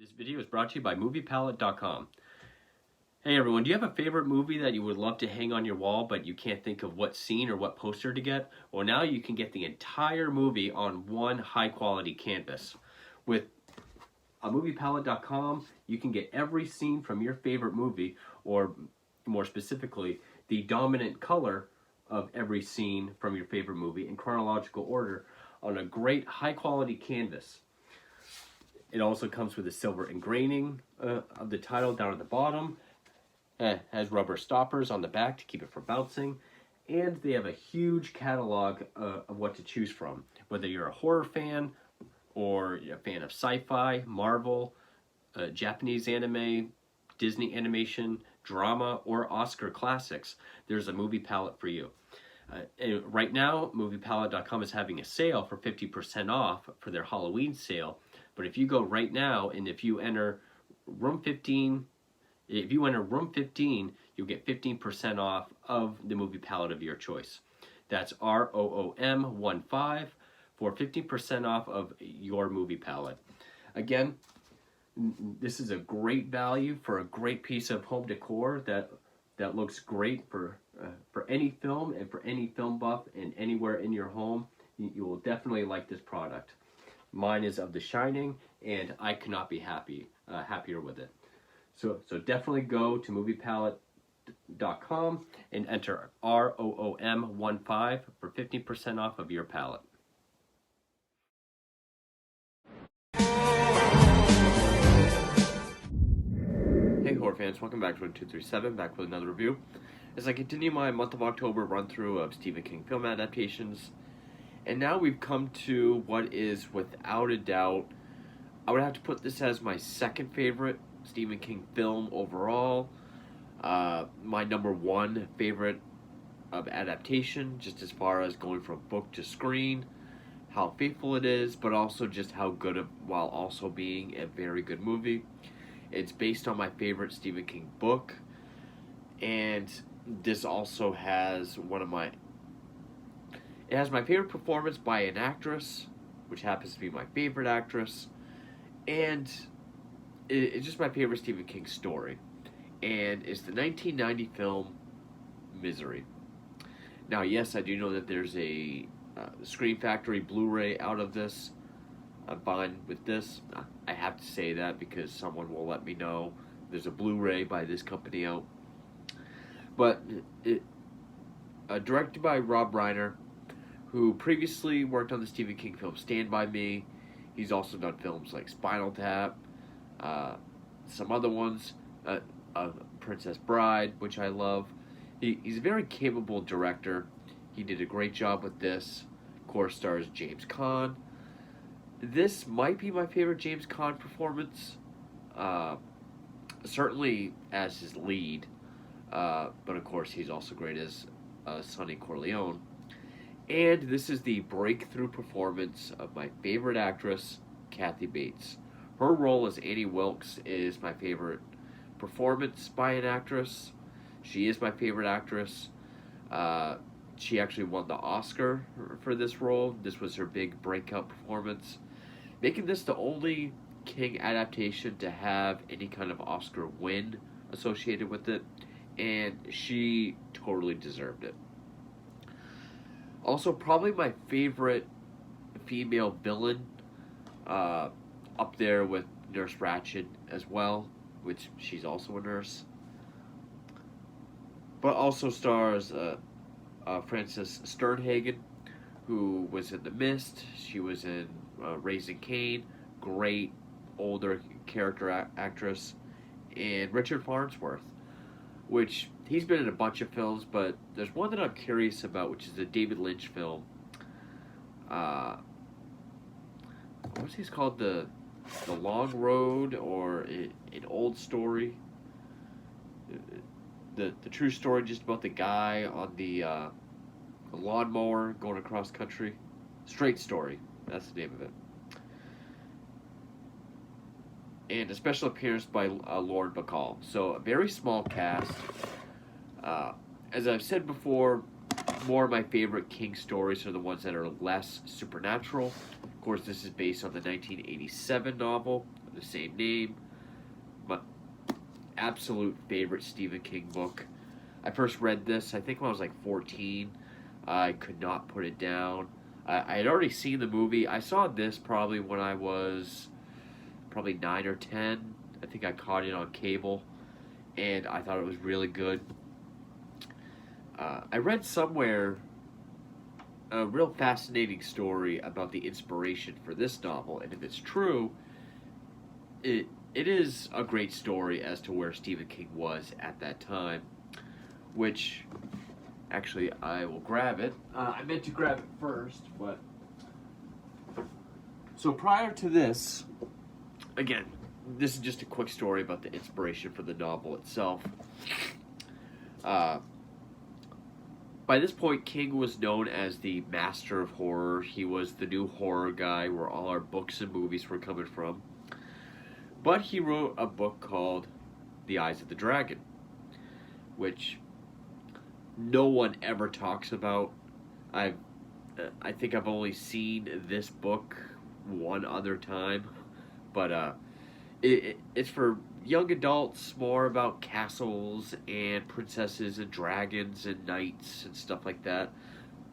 This video is brought to you by MoviePalette.com. Hey everyone, do you have a favorite movie that you would love to hang on your wall but you can't think of what scene or what poster to get? Well, now you can get the entire movie on one high quality canvas. With MoviePalette.com, you can get every scene from your favorite movie, or more specifically, the dominant color of every scene from your favorite movie in chronological order on a great high quality canvas. It also comes with a silver engraving of the title down at the bottom. Has rubber stoppers on the back to keep it from bouncing. And they have a huge catalog of what to choose from. Whether you're a horror fan, or a fan of sci-fi, Marvel, Japanese anime, Disney animation, drama, or Oscar classics, there's a movie palette for you. And right now, MoviePalette.com is having a sale for 50% off for their Halloween sale. But if you go right now, and if you enter room 15, you'll get 15% off of the movie palette of your choice. That's ROOM15 for 15% off of your movie palette. Again, this is a great value for a great piece of home decor that looks great for any film and for any film buff and anywhere in your home. You will definitely like this product. Mine is of The Shining, and I could not be happier with it. So definitely go to MoviePalette.com and enter ROOM15 for 15% off of your palette. Hey horror fans, welcome back to 1237, back with another review. As I continue my month of October run through of Stephen King film adaptations, and now we've come to what is, without a doubt, I would have to put this as my second favorite Stephen King film overall. My number one favorite of adaptation, just as far as going from book to screen, how faithful it is, but also just how good while also being a very good movie. It's based on my favorite Stephen King book, and this also has it has my favorite performance by an actress, which happens to be my favorite actress, and it's just my favorite Stephen King story, and it's the 1990 film Misery. Now, yes, I do know that there's a Scream Factory Blu-ray out of this. I'm fine with this. I have to say that because someone will let me know there's a Blu-ray by this company out. But directed by Rob Reiner, who previously worked on the Stephen King film Stand By Me. He's also done films like Spinal Tap, some other ones, Princess Bride, which I love. He's a very capable director. He did a great job with this. Of course, stars James Caan. This might be my favorite James Caan performance, certainly as his lead, but of course he's also great as Sonny Corleone. And this is the breakthrough performance of my favorite actress, Kathy Bates. Her role as Annie Wilkes is my favorite performance by an actress. She is my favorite actress. She actually won the Oscar for this role. This was her big breakout performance, making this the only King adaptation to have any kind of Oscar win associated with it, and she totally deserved it. Also, probably my favorite female villain, up there with Nurse Ratched as well, which she's also a nurse. But also stars Frances Sternhagen, who was in The Mist. She was in Raising Cain, great older character actress, and Richard Farnsworth, which he's been in a bunch of films, but there's one that I'm curious about, which is a David Lynch film. What's he called? The Long Road, or an Old Story. The true story just about the guy on the lawnmower going across country. Straight Story, that's the name of it. And a special appearance by Lauren Bacall. So a very small cast. As I've said before, more of my favorite King stories are the ones that are less supernatural. Of course, this is based on the 1987 novel, the same name. My absolute favorite Stephen King book. I first read this, I think, when I was like 14. I could not put it down. I had already seen the movie. I saw this probably when I was probably 9 or 10. I think I caught it on cable, and I thought it was really good. I read somewhere a real fascinating story about the inspiration for this novel, and if it's true, it is a great story as to where Stephen King was at that time, which, actually, I will grab it. I meant to grab it first, but... So prior to this, again, this is just a quick story about the inspiration for the novel itself. By this point, King was known as the master of horror. He was the new horror guy where all our books and movies were coming from. But he wrote a book called The Eyes of the Dragon, which no one ever talks about. I think I've only seen this book one other time, but it's for young adults, more about castles and princesses and dragons and knights and stuff like that.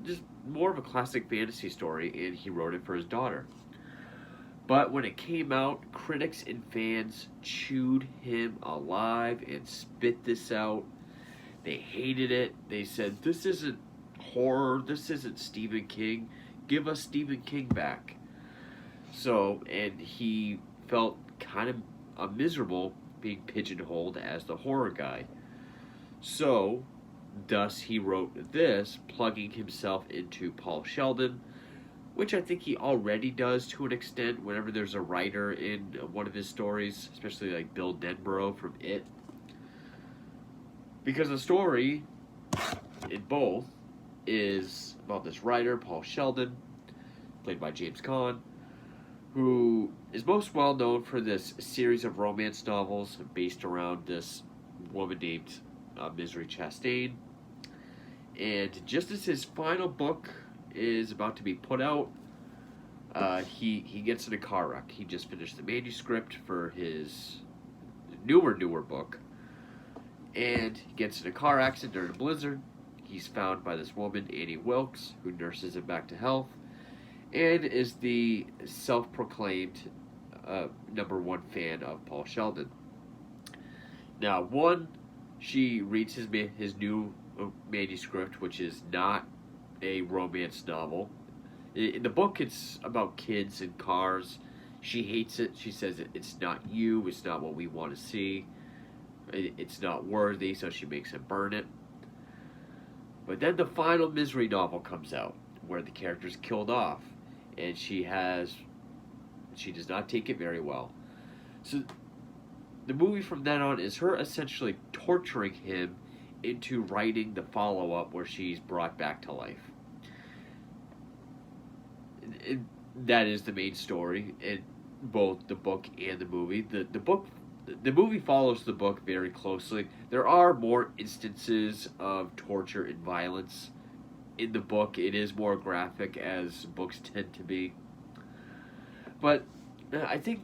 Just more of a classic fantasy story, and he wrote it for his daughter. But when it came out, critics and fans chewed him alive and spit this out. They hated it. They said, this isn't horror, this isn't Stephen King. Give us Stephen King back. So, and he felt kind of miserable being pigeonholed as the horror guy. So, thus he wrote this, plugging himself into Paul Sheldon, which I think he already does to an extent whenever there's a writer in one of his stories, especially like Bill Denborough from It. Because the story in both is about this writer, Paul Sheldon, played by James Caan, who is most well known for this series of romance novels based around this woman named Misery Chastain. And just as his final book is about to be put out, he gets in a car wreck. He just finished the manuscript for his newer book, and he gets in a car accident during a blizzard. He's found by this woman, Annie Wilkes, who nurses him back to health, and is the self-proclaimed #1 fan of Paul Sheldon. Now, she reads his new manuscript, which is not a romance novel. In the book, it's about kids and cars. She hates it. She says it's not you. It's not what we want to see. It's not worthy, so she makes him burn it. But then the final Misery novel comes out, where the character's killed off, and she does not take it very well. So the movie from then on is her essentially torturing him into writing the follow-up where she's brought back to life. That is the main story in both the book and the movie. The movie follows the book very closely. There are more instances of torture and violence in the book. It is more graphic, as books tend to be. But I think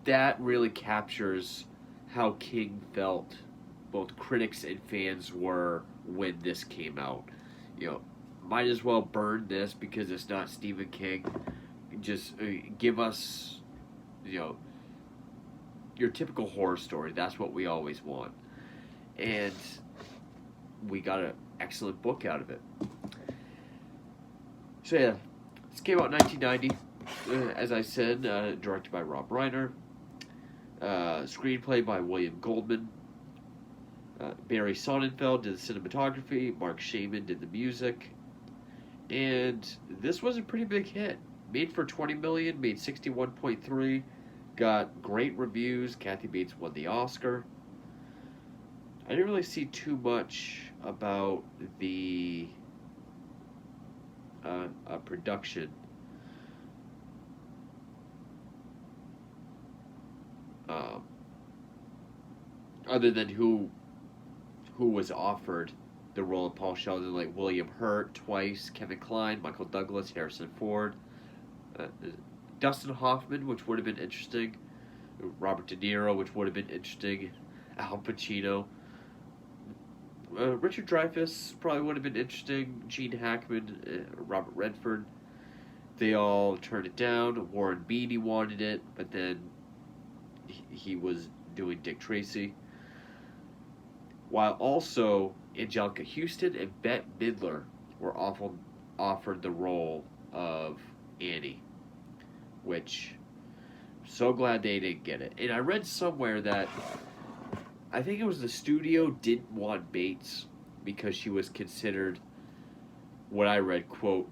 that really captures how King felt both critics and fans were when this came out. Might as well burn this because it's not Stephen King. Just give us, your typical horror story. That's what we always want. And we got an excellent book out of it. So yeah, this came out in 1990. As I said, directed by Rob Reiner. Screenplay by William Goldman. Barry Sonnenfeld did the cinematography. Mark Shaman did the music. And this was a pretty big hit. Made for $20 million, made $61.3. Got great reviews. Kathy Bates won the Oscar. I didn't really see too much about the production. Other than who was offered the role of Paul Sheldon, like William Hurt twice, Kevin Kline, Michael Douglas, Harrison Ford, Dustin Hoffman, which would have been interesting. Robert De Niro, which would have been interesting. Al Pacino. Richard Dreyfuss probably would have been interesting. Gene Hackman, Robert Redford. They all turned it down. Warren Beatty wanted it, but then he was doing Dick Tracy. While also Angelica Houston and Bette Midler were offered the role of Annie, which I'm so glad they didn't get it. And I read somewhere that I think it was the studio didn't want Bates because she was considered, what I read, quote,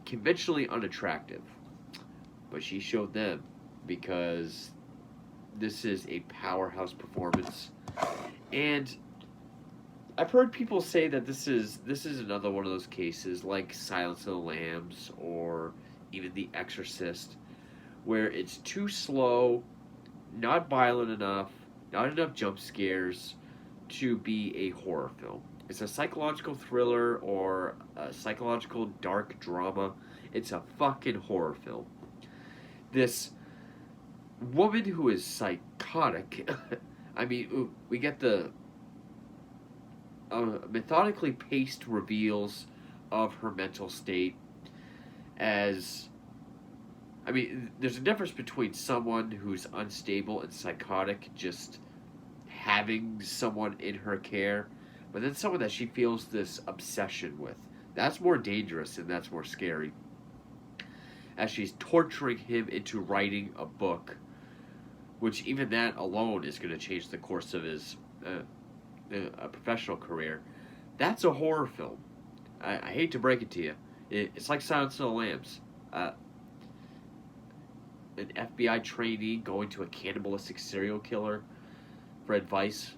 conventionally unattractive. But she showed them because this is a powerhouse performance. And I've heard people say that this is another one of those cases like Silence of the Lambs or even The Exorcist, where it's too slow, not violent enough, not enough jump scares to be a horror film. It's a psychological thriller or a psychological dark drama. It's a fucking horror film. This woman who is psychotic, I mean, we get the methodically paced reveals of her mental state as... I mean, there's a difference between someone who's unstable and psychotic just having someone in her care, but then someone that she feels this obsession with. That's more dangerous and that's more scary. As she's torturing him into writing a book, which even that alone is going to change the course of his professional career. That's a horror film. I hate to break it to you. It's like Silence of the Lambs. An FBI trainee going to a cannibalistic serial killer for advice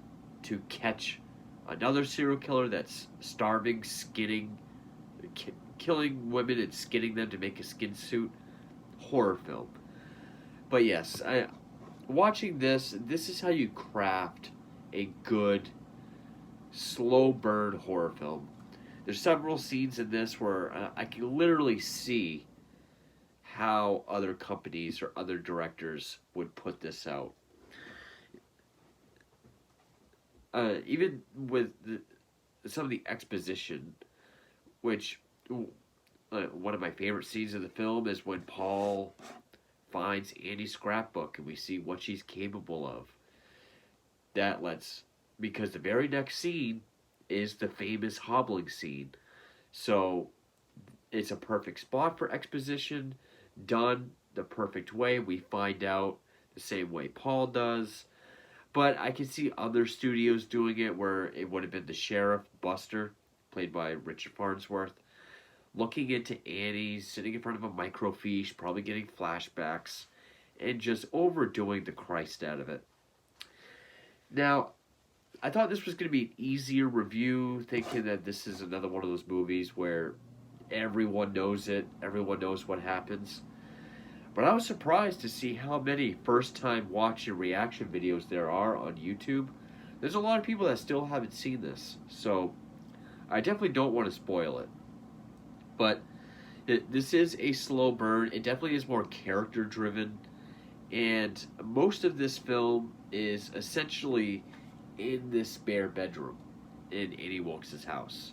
to catch another serial killer that's starving, skinning, killing women and skinning them to make a skin suit. Horror film. But yes, watching this is how you craft a good, slow burn horror film. There's several scenes in this where I can literally see how other companies or other directors would put this out. Even with some of the exposition, which one of my favorite scenes of the film is when Paul finds Annie's scrapbook and we see what she's capable of. Because the very next scene is the famous Hobbling Scene. So it's a perfect spot for exposition, done the perfect way. We find out the same way Paul does. But I can see other studios doing it where it would have been the sheriff, Buster, played by Richard Farnsworth, looking into Annie, sitting in front of a microfiche, probably getting flashbacks, and just overdoing the Christ out of it. Now, I thought this was going to be an easier review, thinking that this is another one of those movies where everyone knows it, everyone knows what happens. But I was surprised to see how many first-time watch and reaction videos there are on YouTube. There's a lot of people that still haven't seen this, so I definitely don't want to spoil it. But this is a slow burn. It definitely is more character-driven, and most of this film is essentially in this spare bedroom in Annie Wilkes' house.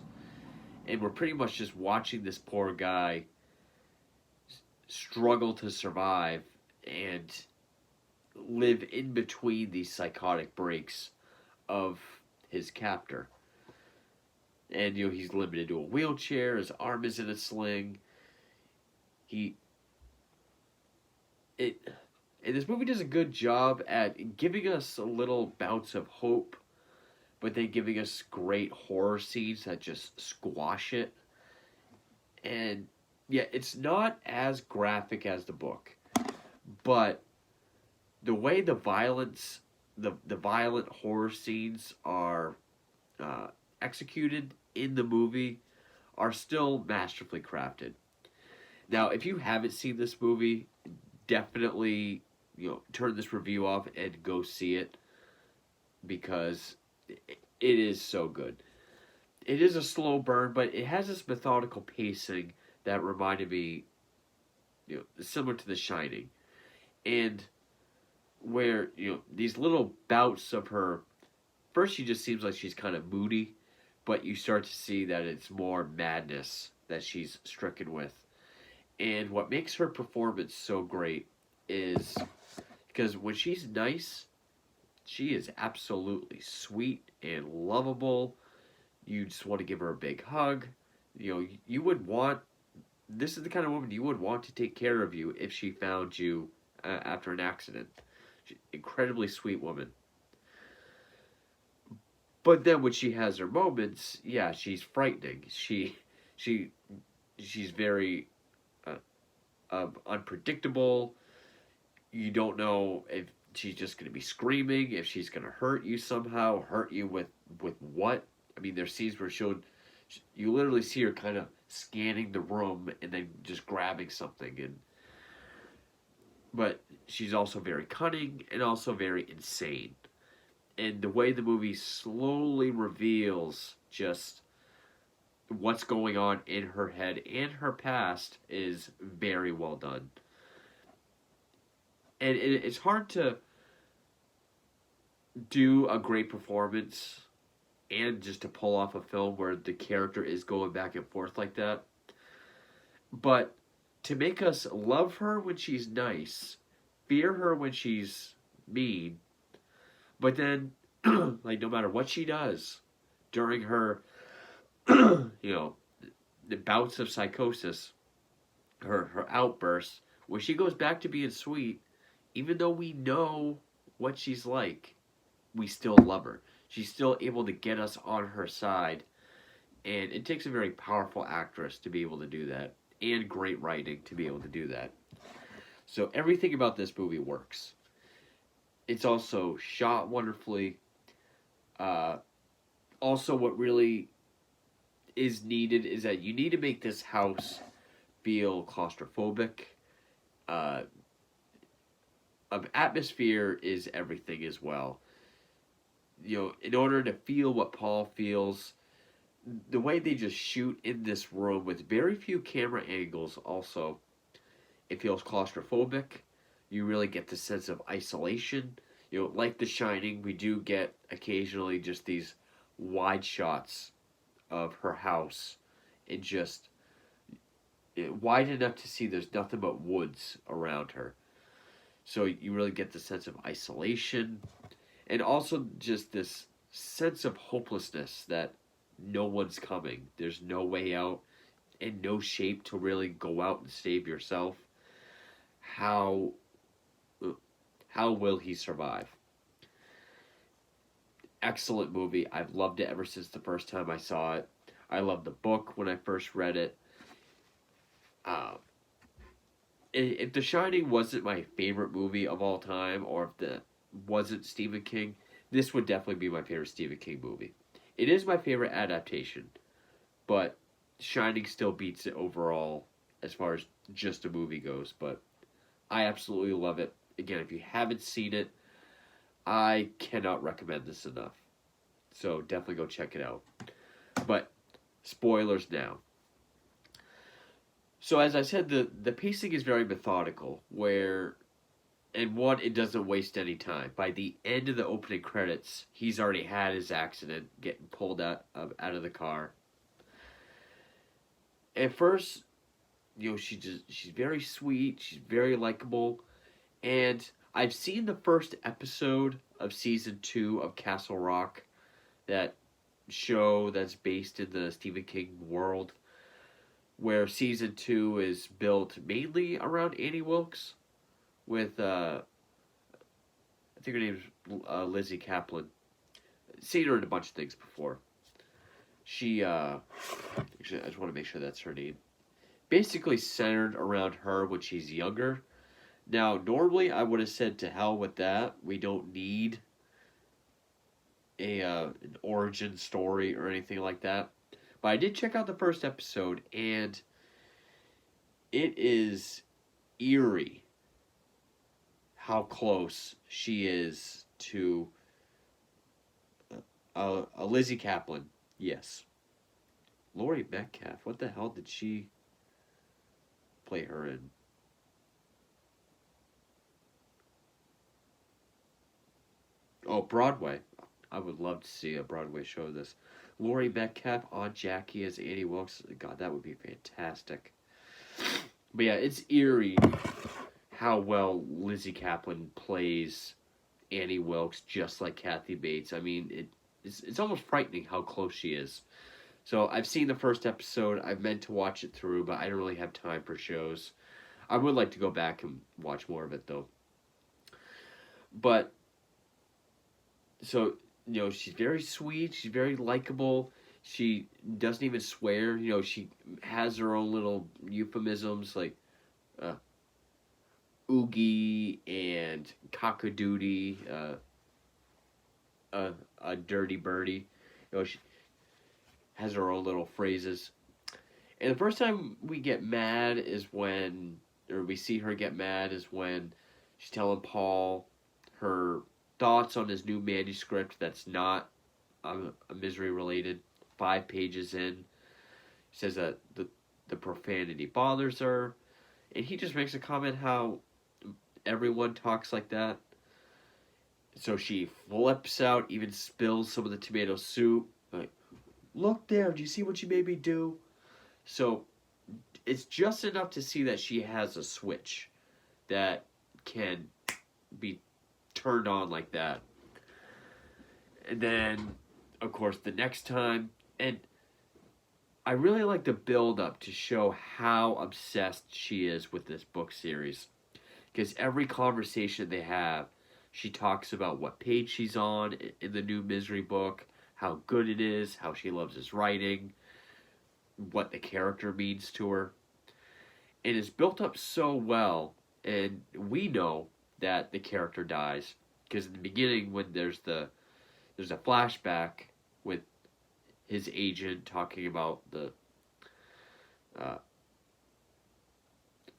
And we're pretty much just watching this poor guy struggle to survive and live in between these psychotic breaks of his captor. And, he's limited to a wheelchair, his arm is in a sling. And this movie does a good job at giving us a little bounce of hope, but then giving us great horror scenes that just squash it. And yeah, it's not as graphic as the book, but the way the violence, the violent horror scenes are executed in the movie are still masterfully crafted. Now, if you haven't seen this movie, definitely, turn this review off and go see it, because it is so good. It is a slow burn, but it has this methodical pacing that reminded me, similar to The Shining. And where, you know, these little bouts of her. First, she just seems like she's kind of moody, but you start to see that it's more madness that she's stricken with. And what makes her performance so great is because when she's nice, she is absolutely sweet and lovable. You just want to give her a big hug. You know, you would want, this is the kind of woman you would want to take care of you if she found you after an accident. Incredibly sweet woman. But then when she has her moments, yeah, she's frightening. She she's very unpredictable. You don't know if she's just going to be screaming, if she's going to hurt you somehow, hurt you with what. I mean, there's scenes where you literally see her kind of scanning the room and then just grabbing something. But she's also very cunning and also very insane. And the way the movie slowly reveals just what's going on in her head and her past is very well done. And it's hard to do a great performance and just to pull off a film where the character is going back and forth like that. But to make us love her when she's nice, fear her when she's mean, but then, like, no matter what she does during her, you know, the bouts of psychosis, her outbursts, when she goes back to being sweet, even though we know what she's like, we still love her. She's still able to get us on her side. And it takes a very powerful actress to be able to do that. And great writing to be able to do that. So everything about this movie works. It's also shot wonderfully. Also, what really is needed is that you need to make this house feel claustrophobic. Atmosphere is everything as well. You know, in order to feel what Paul feels, the way they just shoot in this room with very few camera angles also, it feels claustrophobic. You really get the sense of isolation. You know, like The Shining, we do get occasionally just these wide shots of her house and just wide enough to see there's nothing but woods around her. So you really get the sense of isolation and also just this sense of hopelessness that no one's coming. There's no way out and no shape to really go out and save yourself. How will he survive? Excellent movie. I've loved it ever since the first time I saw it. I loved the book when I first read it. If The Shining wasn't my favorite movie of all time, or if it wasn't Stephen King, this would definitely be my favorite Stephen King movie. It is my favorite adaptation, but Shining still beats it overall as far as just a movie goes, but I absolutely love it. Again, if you haven't seen it, I cannot recommend this enough. So definitely go check it out. But spoilers now. So as I said, the pacing is very methodical, where, and one, it doesn't waste any time. By the end of the opening credits, he's already had his accident, getting pulled out of the car. At first, you know, she's very sweet, she's very likable, and I've seen the first episode of season 2 of Castle Rock, that show that's based in the Stephen King world, where season 2 is built mainly around Annie Wilkes, with I think her name's Lizzie Kaplan. Seen her in a bunch of things before. She actually, I just want to make sure that's her name. Basically centered around her when she's younger. Now, normally I would have said to hell with that. We don't need an origin story or anything like that. But I did check out the first episode, and it is eerie how close she is to Lizzie Kaplan. Yes. Laurie Metcalf. What the hell did she play her in? Oh, Broadway. I would love to see a Broadway show of this. Laurie Metcalf, Aunt Jackie as Annie Wilkes. God, that would be fantastic. But yeah, it's eerie how well Lizzie Kaplan plays Annie Wilkes, just like Kathy Bates. I mean, it's almost frightening how close she is. So I've seen the first episode. I've meant to watch it through, but I don't really have time for shows. I would like to go back and watch more of it, though. But, so, she's very sweet. She's very likable. She doesn't even swear. She has her own little euphemisms like oogie and cockadoodie, a dirty birdie. She has her own little phrases. And the first time we get mad is when, or we see her get mad is when she's telling Paul her thoughts on his new manuscript that's not a misery related. 5 pages in, she says that the profanity bothers her, and he just makes a comment how everyone talks like that. So she flips out, even spills some of the tomato soup. Like, look there, do you see what you made me do? So it's just enough to see that she has a switch that can be turned on like that. And then, of course, the next time, and I really like the build up to show how obsessed she is with this book series. Because every conversation they have, she talks about what page she's on in the new Misery book, how good it is, how she loves his writing, what the character means to her. It is built up so well, and we know that the character dies. Because in the beginning, when there's a flashback with his agent talking about the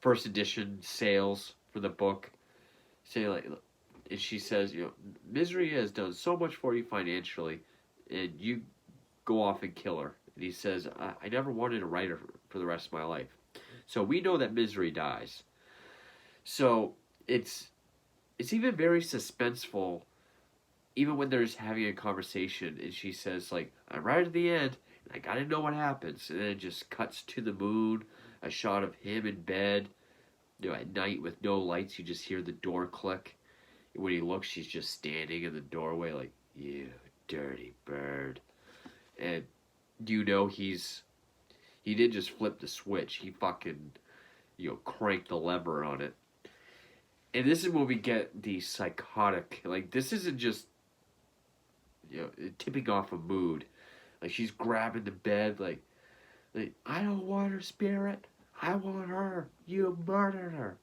first edition sales for the book, saying like, and she says, Misery has done so much for you financially, and you go off and kill her. And he says, I never wanted to write her for the rest of my life. So we know that Misery dies. So it's even very suspenseful, even when there's having a conversation, and she says, like, I'm right at the end, and I gotta know what happens. And then it just cuts to the moon, a shot of him in bed, at night with no lights. You just hear the door click. And when he looks, she's just standing in the doorway like, you dirty bird. And he didn't just flip the switch. He fucking, cranked the lever on it. And this is when we get the psychotic, like, this isn't just, tipping off a mood. Like, she's grabbing the bed, like, I don't want her spirit. I want her. You murdered her.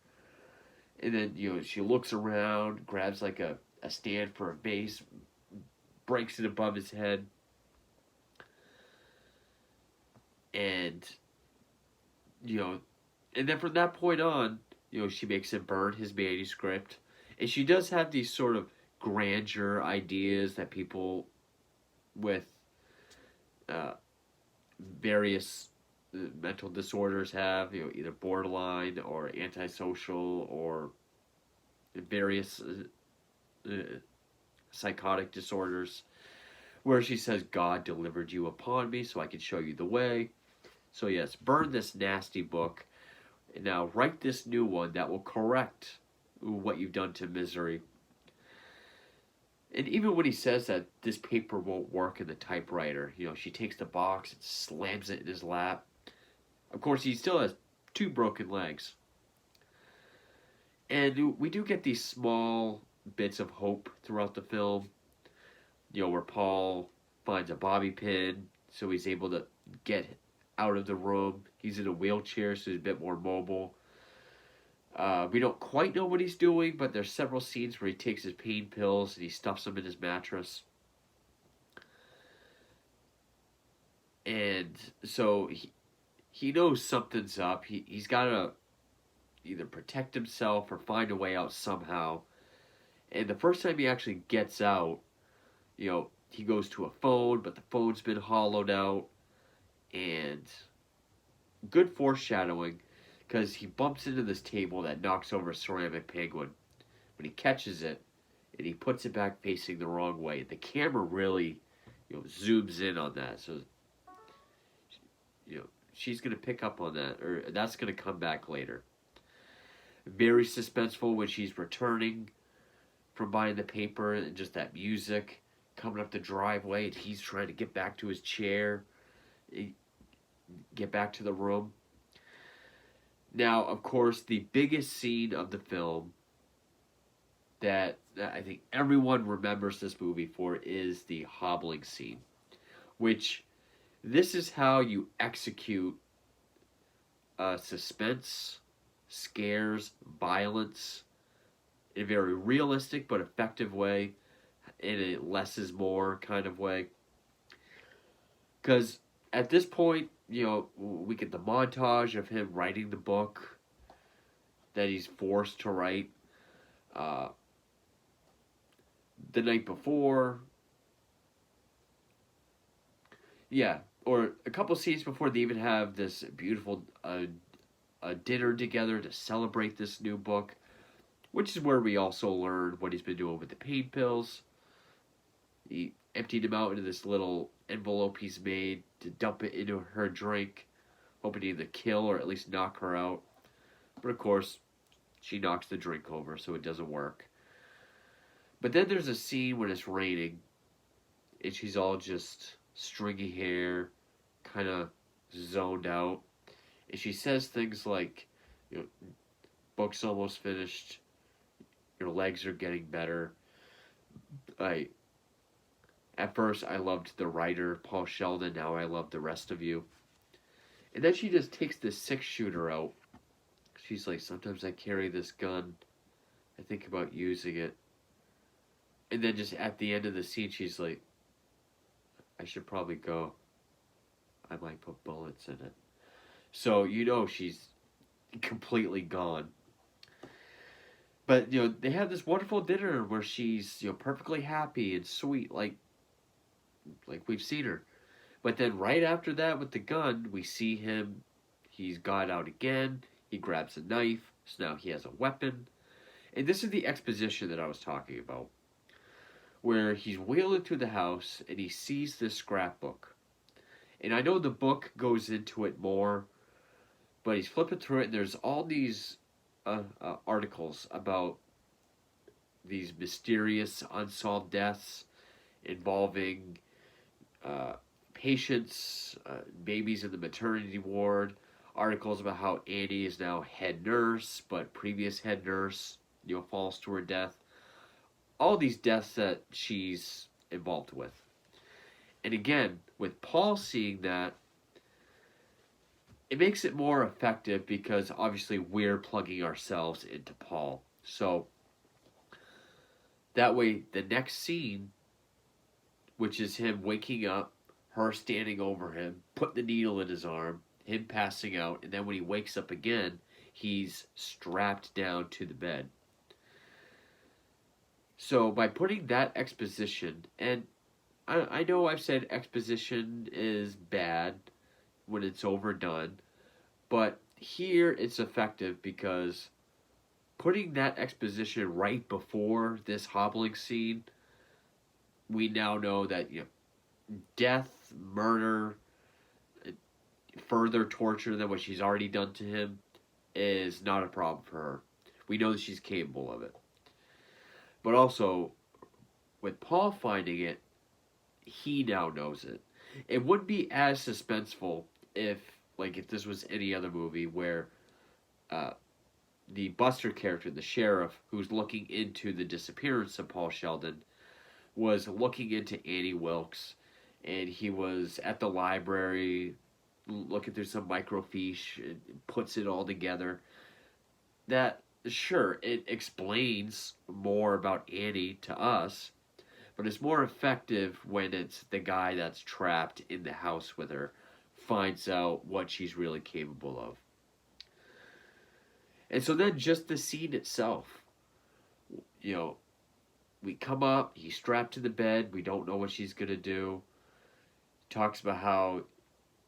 And then, she looks around, grabs, like, a stand for a vase, breaks it above his head. And, and then from that point on, she makes him burn his manuscript. And she does have these sort of grandeur ideas that people with various mental disorders have, either borderline or antisocial or various psychotic disorders, where she says, God delivered you upon me so I can show you the way. So yes, burn this nasty book, and now write this new one that will correct what you've done to Misery. And even when he says that this paper won't work in the typewriter, she takes the box and slams it in his lap. Of course, he still has 2 broken legs. And we do get these small bits of hope throughout the film, where Paul finds a bobby pin, so he's able to get out of the room. He's in a wheelchair, so he's a bit more mobile. We don't quite know what he's doing, but there's several scenes where he takes his pain pills and he stuffs them in his mattress. And so he knows something's up. He's got to either protect himself or find a way out somehow. And the first time he actually gets out, he goes to a phone, but the phone's been hollowed out. And good foreshadowing, because he bumps into this table that knocks over a ceramic penguin. When he catches it, and he puts it back facing the wrong way. The camera really, zooms in on that. So, she's going to pick up on that, or that's going to come back later. Very suspenseful when she's returning from buying the paper, and just that music coming up the driveway, and he's trying to get back to his chair, get back to the room. Now, of course, the biggest scene of the film that I think everyone remembers this movie for is the Hobbling Scene, which this is how you execute suspense, scares, violence in a very realistic but effective way, in a less is more kind of way. Because at this point, we get the montage of him writing the book that he's forced to write. The night before, or a couple scenes before, they even have this beautiful dinner together to celebrate this new book, which is where we also learn what he's been doing with the pain pills. He emptied them out into this little envelope he's made to dump it into her drink, hoping to either kill or at least knock her out. But of course, she knocks the drink over, so it doesn't work. But then there's a scene when it's raining, and she's all just stringy hair, kind of zoned out. And she says things like, book's almost finished, your legs are getting better. At first, I loved the writer, Paul Sheldon, now I love the rest of you. And then she just takes this 6-shooter out. She's like, sometimes I carry this gun, I think about using it. And then just at the end of the scene, she's like, I should probably go. I might put bullets in it. So, she's completely gone. But, they have this wonderful dinner where she's, perfectly happy and sweet, like we've seen her. But then right after that with the gun, we see him, he's got out again, he grabs a knife, so now he has a weapon. And this is the exposition that I was talking about, where he's wheeling through the house and he sees this scrapbook. And I know the book goes into it more, but he's flipping through it and there's all these articles about these mysterious unsolved deaths involving patients, babies in the maternity ward, articles about how Annie is now head nurse, but previous head nurse, falls to her death. All these deaths that she's involved with. And again, with Paul seeing that, it makes it more effective because obviously we're plugging ourselves into Paul. So that way, the next scene, which is him waking up, her standing over him, putting the needle in his arm, him passing out, and then when he wakes up again, he's strapped down to the bed. So by putting that exposition, and I know I've said exposition is bad when it's overdone, but here it's effective because putting that exposition right before this hobbling scene, we now know that death, murder, further torture than what she's already done to him is not a problem for her. We know that she's capable of it. But also, with Paul finding it, he now knows it. It wouldn't be as suspenseful if this was any other movie where the Buster character, the sheriff, who's looking into the disappearance of Paul Sheldon, was looking into Annie Wilkes, and he was at the library looking through some microfiche and puts it all together. That, sure, it explains more about Annie to us, but it's more effective when it's the guy that's trapped in the house with her finds out what she's really capable of. And so then just the scene itself, we come up, he's strapped to the bed, we don't know what she's going to do. Talks about how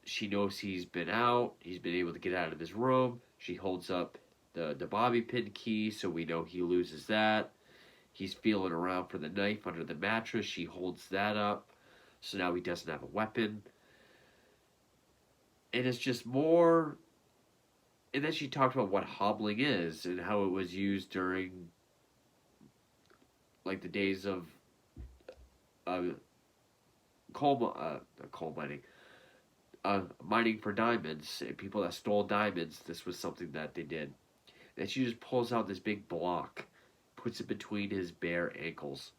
she knows he's been out, he's been able to get out of his room. She holds up the bobby pin key, so we know he loses that. He's feeling around for the knife under the mattress. She holds that up. So now he doesn't have a weapon. And it's just more. And then she talked about what hobbling is and how it was used during, like, the days of coal mining, mining for diamonds. And people that stole diamonds, this was something that they did. And she just pulls out this big block, puts it between his bare ankles.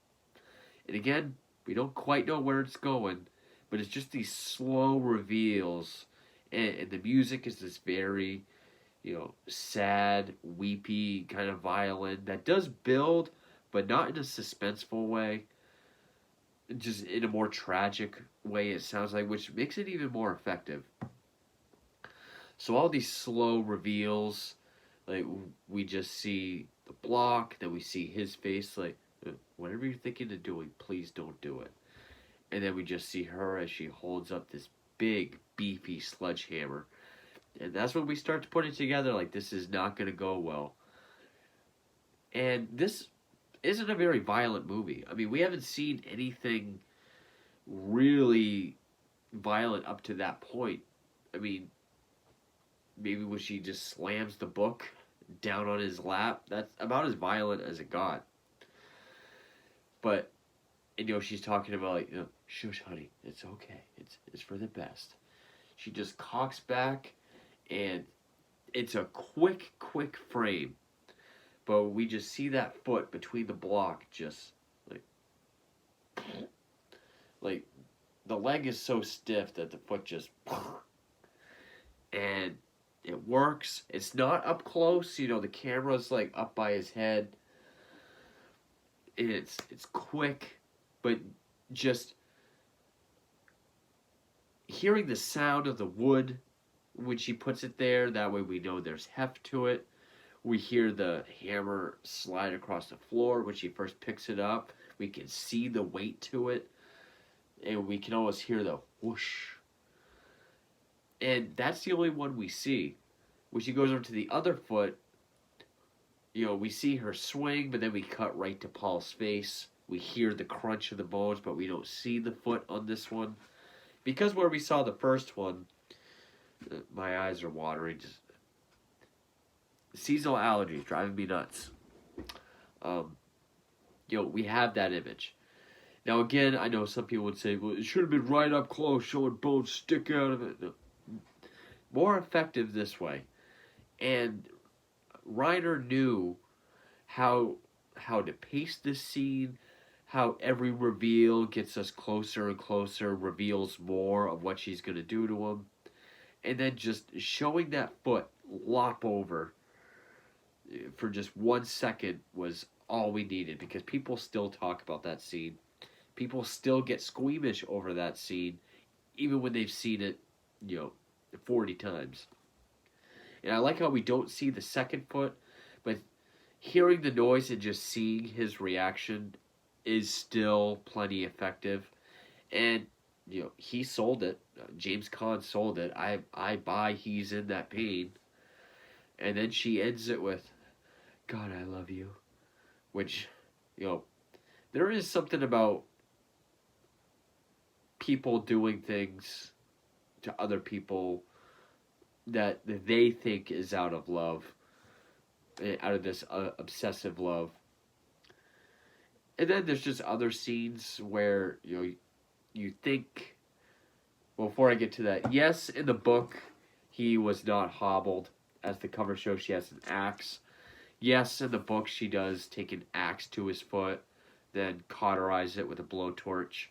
And again, we don't quite know where it's going, but it's just these slow reveals. And the music is this very, sad, weepy kind of violin that does build, but not in a suspenseful way. Just in a more tragic way, it sounds like, which makes it even more effective. So all these slow reveals, like, we just see the block, then we see his face, like, whatever you're thinking of doing, please don't do it. And then we just see her as she holds up this big, beefy sledgehammer. And that's when we start to put it together, like, this is not going to go well. And this isn't a very violent movie. I mean, we haven't seen anything really violent up to that point. I mean, maybe when she just slams the book down on his lap, that's about as violent as it got. But, she's talking about, like, shush, honey, it's okay. It's for the best. She just cocks back, and it's a quick frame. But we just see that foot between the block, just, like, the leg is so stiff that the foot just, and it works. It's not up close, the camera's, like, up by his head. It's quick, but just hearing the sound of the wood when she puts it there, that way we know there's heft to it. We hear the hammer slide across the floor when she first picks it up. We can see the weight to it, and we can almost hear the whoosh. And that's the only one we see. When she goes over to the other foot, we see her swing, but then we cut right to Paul's face. We hear the crunch of the bones, but we don't see the foot on this one. Because where we saw the first one, my eyes are watering. Just seasonal allergies driving me nuts. We have that image. Now again, I know some people would say, well, it should have been right up close, showing bones stick out of it. No. More effective this way. And Reiner knew how to pace this scene, how every reveal gets us closer and closer, reveals more of what she's going to do to him. And then just showing that foot lop over for just 1 second was all we needed, because people still talk about that scene. People still get squeamish over that scene, even when they've seen it, 40 times. And I like how we don't see the second foot, but hearing the noise and just seeing his reaction is still plenty effective. And, he sold it. James Caan sold it. I buy he's in that pain. And then she ends it with, God, I love you. Which, there is something about people doing things to other people that they think is out of love, out of this obsessive love. And then there's just other scenes where, you think, well, before I get to that, yes, in the book, he was not hobbled. As the cover shows, she has an axe. Yes, in the book, she does take an axe to his foot, then cauterize it with a blowtorch.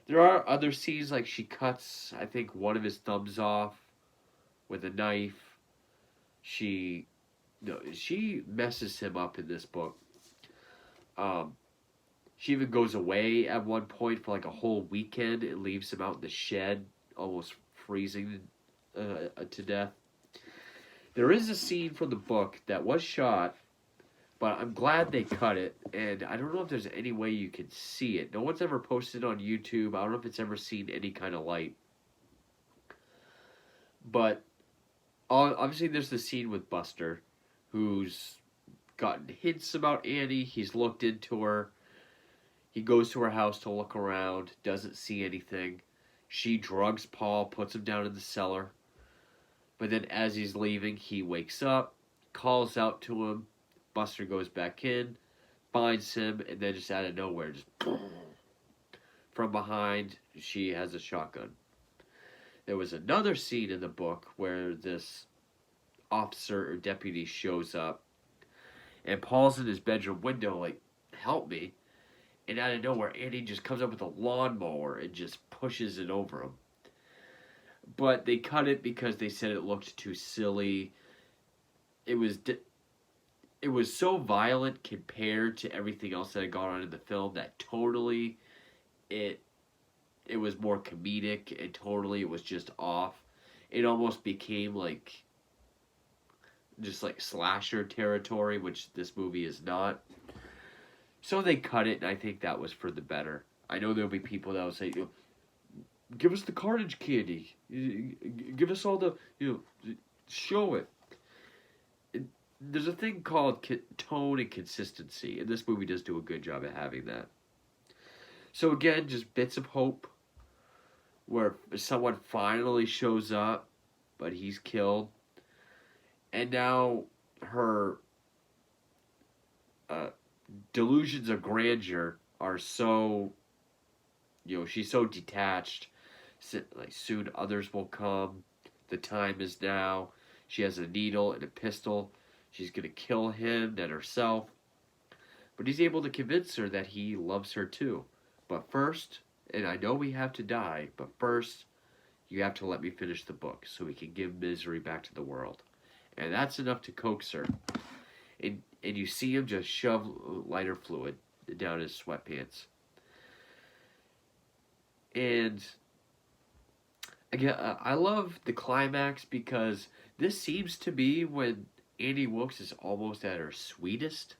There are other scenes, like she cuts, I think, one of his thumbs off with a knife. She messes him up in this book. She even goes away at one point for like a whole weekend and leaves him out in the shed, almost freezing to death. There is a scene from the book that was shot, but I'm glad they cut it, and I don't know if there's any way you can see it. No one's ever posted on YouTube. I don't know if it's ever seen any kind of light. But obviously there's the scene with Buster, who's gotten hints about Annie. He's looked into her. He goes to her house to look around, doesn't see anything. She drugs Paul, puts him down in the cellar. But then as he's leaving, he wakes up, calls out to him. Buster goes back in, finds him, and then just out of nowhere, just from behind, she has a shotgun. There was another scene in the book where this officer or deputy shows up, and Paul's in his bedroom window, like, help me. And out of nowhere, Annie just comes up with a lawnmower and just pushes it over him. But they cut it because they said it looked too silly. It was so violent compared to everything else that had gone on in the film that totally it was more comedic, and totally it was just off. It almost became like just like slasher territory, which this movie is not. So they cut it, and I think that was for the better. I know there'll be people that will say, give us the carnage candy. Give us all the, show it. There's a thing called tone and consistency, and this movie does do a good job at having that. So again, just bits of hope, where someone finally shows up, but he's killed. And now her delusions of grandeur are so, she's so detached. Like, soon others will come. The time is now. She has a needle and a pistol. She's going to kill him and herself. But he's able to convince her that he loves her too. But first, and I know we have to die, but first, you have to let me finish the book so we can give misery back to the world. And that's enough to coax her. And you see him just shove lighter fluid down his sweatpants. And again, I love the climax because this seems to be when Annie Wilkes is almost at her sweetest.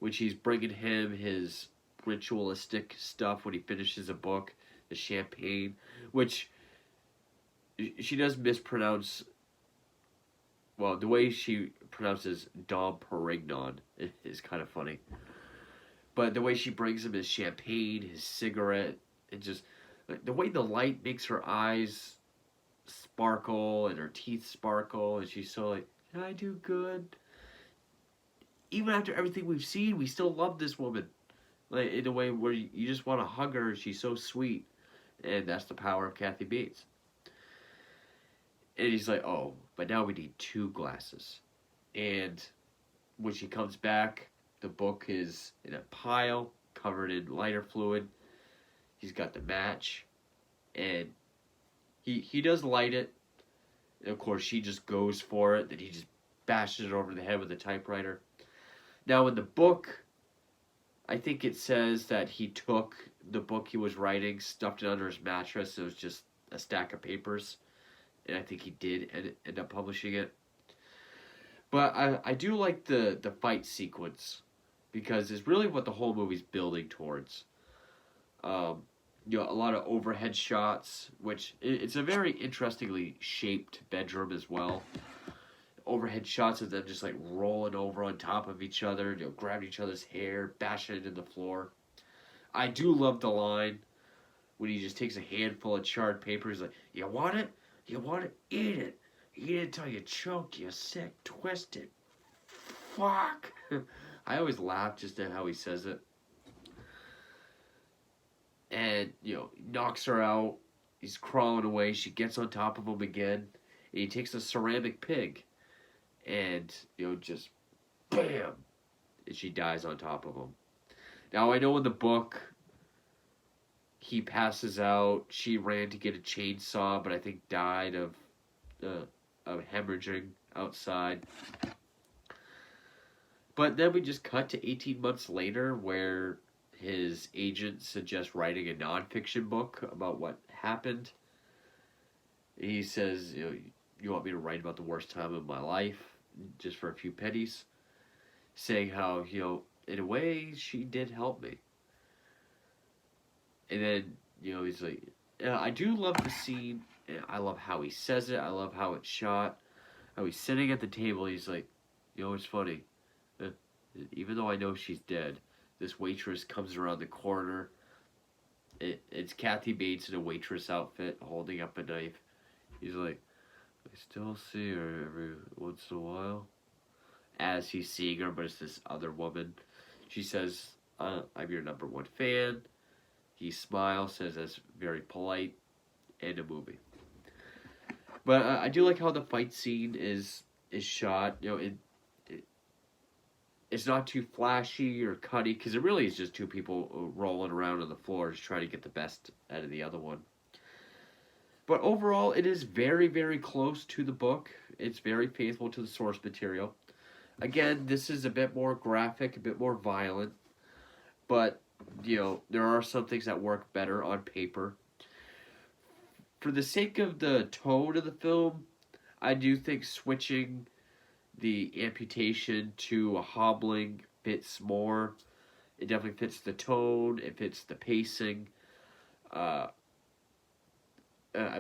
When she's bringing him his ritualistic stuff when he finishes a book, the champagne, which she does mispronounce. Well, the way she pronounces Dom Perignon is kind of funny. But the way she brings him his champagne, his cigarette, and just the way the light makes her eyes sparkle and her teeth sparkle, and she's so like, can I do good? Even after everything we've seen, we still love this woman. Like, in a way where you just want to hug her. She's so sweet. And that's the power of Kathy Bates. And he's like, oh, but now we need 2 glasses. And when she comes back, the book is in a pile, covered in lighter fluid. He's got the match. And he does light it. And of course, she just goes for it. Then he just bashes it over the head with a typewriter. Now, in the book, I think it says that he took the book he was writing, stuffed it under his mattress. It was just a stack of papers. And I think he did end up publishing it. But I do like the fight sequence, because it's really what the whole movie's building towards. A lot of overhead shots, which it's a very interestingly shaped bedroom as well. Overhead shots of them just like rolling over on top of each other, grabbing each other's hair, bashing it into the floor. I do love the line when he just takes a handful of charred paper. He's like, you want it? You want it? Eat it. Eat it till you choke, you sick, twisted. Fuck. I always laugh just at how he says it. And, knocks her out. He's crawling away. She gets on top of him again. And he takes a ceramic pig. And, just bam. And she dies on top of him. Now, I know in the book, he passes out. She ran to get a chainsaw, but I think died of hemorrhaging outside. But then we just cut to 18 months later, where his agent suggests writing a nonfiction book about what happened. He says, you want me to write about the worst time of my life, just for a few pennies? Saying how, in a way, she did help me. And then, he's like, I do love the scene. I love how he says it. I love how it's shot. How he's sitting at the table. He's like, it's funny. Even though I know she's dead, this waitress comes around the corner. It's Kathy Bates in a waitress outfit holding up a knife. He's like, I still see her every once in a while. As he's seeing her, but it's this other woman. She says, I'm your number one fan. He smiles, says that's very polite, and a movie. But I do like how the fight scene is shot. You know, it's not too flashy or cutty, because it really is just two people rolling around on the floor just trying to get the best out of the other one. But overall, it is very, very close to the book. It's very faithful to the source material. Again, this is a bit more graphic, a bit more violent, but, you know, there are some things that work better on paper. For the sake of the tone of the film, I do think switching the amputation to a hobbling fits more. It definitely fits the tone, it fits the pacing. I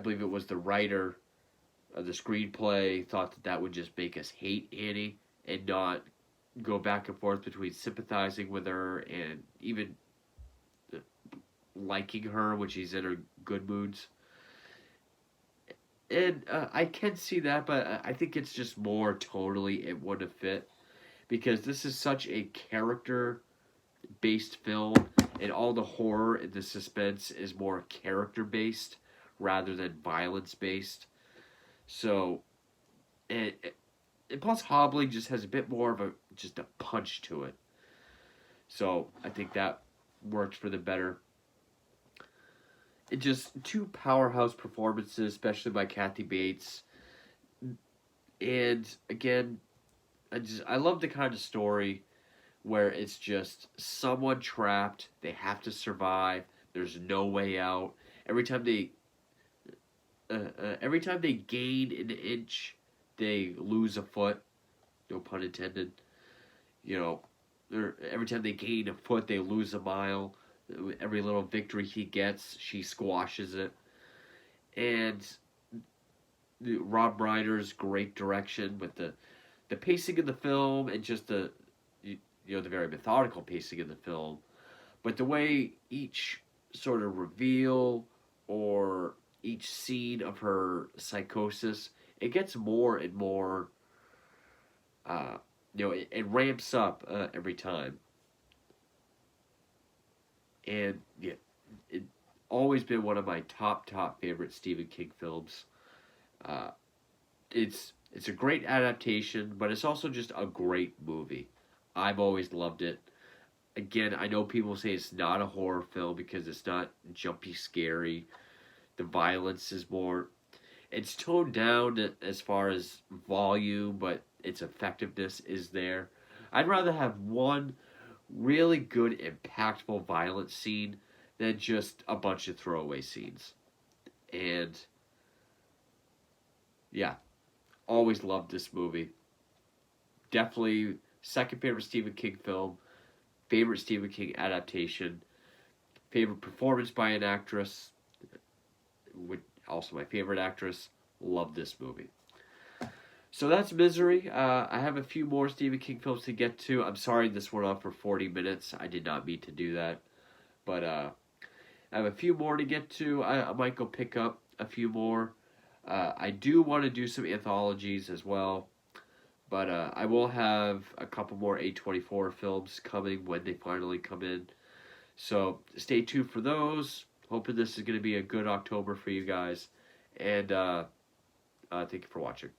believe it was the writer of the screenplay thought that would just make us hate Annie and not go back and forth between sympathizing with her and even liking her when she's in her good moods. And I can see that, but I think it's just more totally it would have fit. Because this is such a character-based film, and all the horror and the suspense is more character-based rather than violence-based. So, and plus Hobbling just has a bit more of just a punch to it. So, I think that worked for the better. It just two powerhouse performances, especially by Kathy Bates. And again, I love the kind of story where it's just someone trapped, they have to survive, there's no way out. Every time they gain an inch, they lose a foot. No pun intended. You know, every time they gain a foot, they lose a mile. Every little victory he gets, she squashes it. And Rob Reiner's great direction with the pacing of the film and just the very methodical pacing of the film. But the way each sort of reveal or each scene of her psychosis, it gets more and more, it ramps up every time. And yeah, it's always been one of my top favorite Stephen King films. It's a great adaptation, but it's also just a great movie. I've always loved it. Again, I know people say it's not a horror film because it's not jumpy, scary. The violence is more... It's toned down as far as volume, but its effectiveness is there. I'd rather have one really good, impactful, violent scene than just a bunch of throwaway scenes. And yeah, always loved this movie. Definitely second favorite Stephen King film, favorite Stephen King adaptation, favorite performance by an actress, also my favorite actress. Love this movie. So that's Misery. I have a few more Stephen King films to get to. I'm sorry this went on for 40 minutes. I did not mean to do that. But I have a few more to get to. I might go pick up a few more. I do want to do some anthologies as well. But I will have a couple more A24 films coming when they finally come in. So stay tuned for those. Hoping this is going to be a good October for you guys. And thank you for watching.